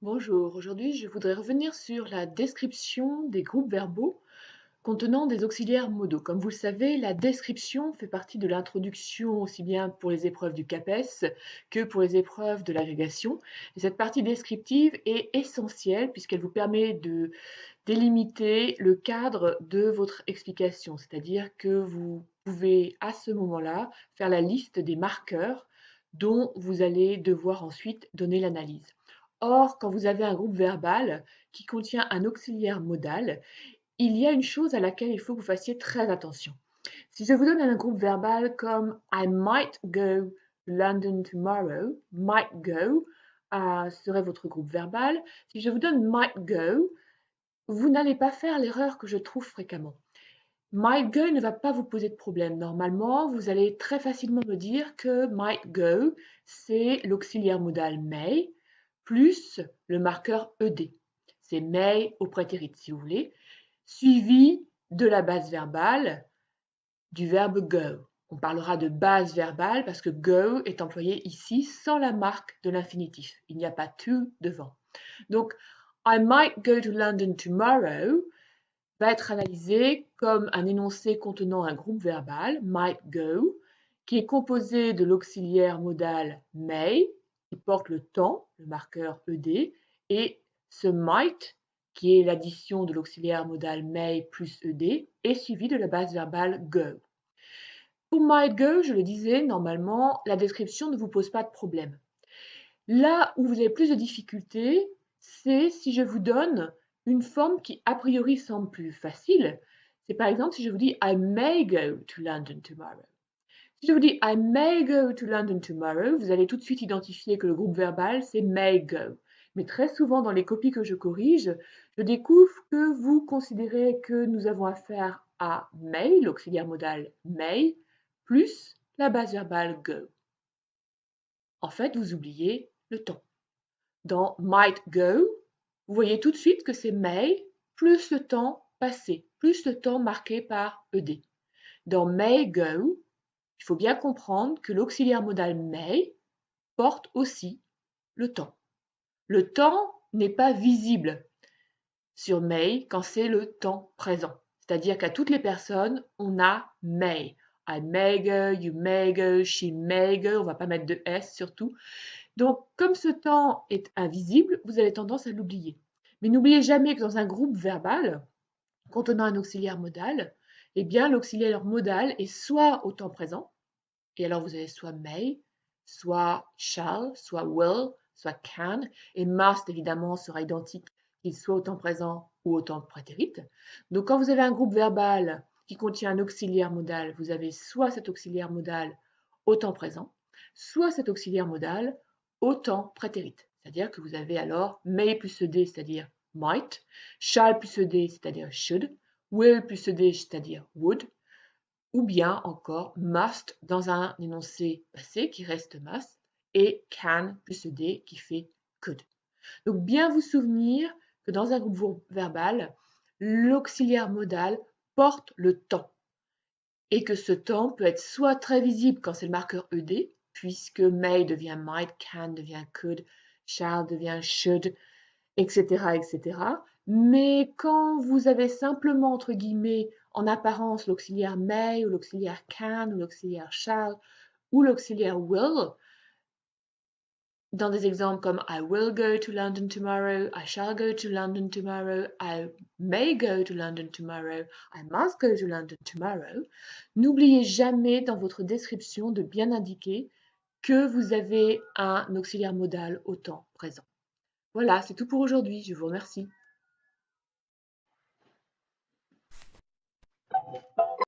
Bonjour, aujourd'hui je voudrais revenir sur la description des groupes verbaux contenant des auxiliaires modaux. Comme vous le savez, la description fait partie de l'introduction aussi bien pour les épreuves du CAPES que pour les épreuves de l'agrégation. Et cette partie descriptive est essentielle puisqu'elle vous permet de délimiter le cadre de votre explication, c'est-à-dire que vous pouvez à ce moment-là faire la liste des marqueurs dont vous allez devoir ensuite donner l'analyse. Or, quand vous avez un groupe verbal qui contient un auxiliaire modal, il y a une chose à laquelle il faut que vous fassiez très attention. Si je vous donne un groupe verbal comme I might go to London tomorrow, might go serait votre groupe verbal. Si je vous donne might go, vous n'allez pas faire l'erreur que je trouve fréquemment. Might go ne va pas vous poser de problème. Normalement, vous allez très facilement me dire que might go, c'est l'auxiliaire modal may plus le marqueur ed. C'est may au prétérit, si vous voulez, suivi de la base verbale du verbe go. On parlera de base verbale parce que go est employé ici sans la marque de l'infinitif. Il n'y a pas to devant. Donc, I might go to London tomorrow va être analysé comme un énoncé contenant un groupe verbal, might go, qui est composé de l'auxiliaire modal may, qui porte le temps, le marqueur ed, et ce might, qui est l'addition de l'auxiliaire modal may plus ed, est suivi de la base verbale go. Pour might go, je le disais, normalement, la description ne vous pose pas de problème. Là où vous avez plus de difficultés, c'est si je vous donne une forme qui a priori semble plus facile. C'est par exemple si je vous dis I may go to London tomorrow. Si je vous dis I may go to London tomorrow, vous allez tout de suite identifier que le groupe verbal c'est may go. Mais très souvent dans les copies que je corrige, je découvre que vous considérez que nous avons affaire à may, l'auxiliaire modal may, plus la base verbale go. En fait, vous oubliez le temps. Dans might go, vous voyez tout de suite que c'est may plus le temps passé, plus le temps marqué par ed. Dans may go, il faut bien comprendre que l'auxiliaire modal may porte aussi le temps. Le temps n'est pas visible sur may quand c'est le temps présent. C'est-à-dire qu'à toutes les personnes, on a may. I may go, you may go, she may go, on ne va pas mettre de S surtout. Donc, comme ce temps est invisible, vous avez tendance à l'oublier. Mais n'oubliez jamais que dans un groupe verbal, contenant un auxiliaire modal, eh bien, l'auxiliaire modal est soit au temps présent, et alors vous avez soit may, soit shall, soit will, soit can, et must, évidemment, sera identique qu'il soit au temps présent ou au temps prétérit. Donc, quand vous avez un groupe verbal qui contient un auxiliaire modal, vous avez soit cet auxiliaire modal au temps présent, soit cet auxiliaire modal au temps prétérit. C'est-à-dire que vous avez alors may plus ed, c'est-à-dire might, shall plus ed, c'est-à-dire should, will plus ed, c'est-à-dire would, ou bien encore must dans un énoncé passé qui reste must, et can plus ed qui fait could. Donc bien vous souvenir que dans un groupe verbal, l'auxiliaire modal porte le temps et que ce temps peut être soit très visible quand c'est le marqueur ed, puisque may devient might, can devient could, shall devient should, etc., etc. Mais quand vous avez simplement, entre guillemets, en apparence l'auxiliaire may ou l'auxiliaire can ou l'auxiliaire shall ou l'auxiliaire will, dans des exemples comme I will go to London tomorrow, I shall go to London tomorrow, I may go to London tomorrow, I must go to London tomorrow, n'oubliez jamais dans votre description de bien indiquer que vous avez un auxiliaire modal au temps présent. Voilà, c'est tout pour aujourd'hui. Je vous remercie.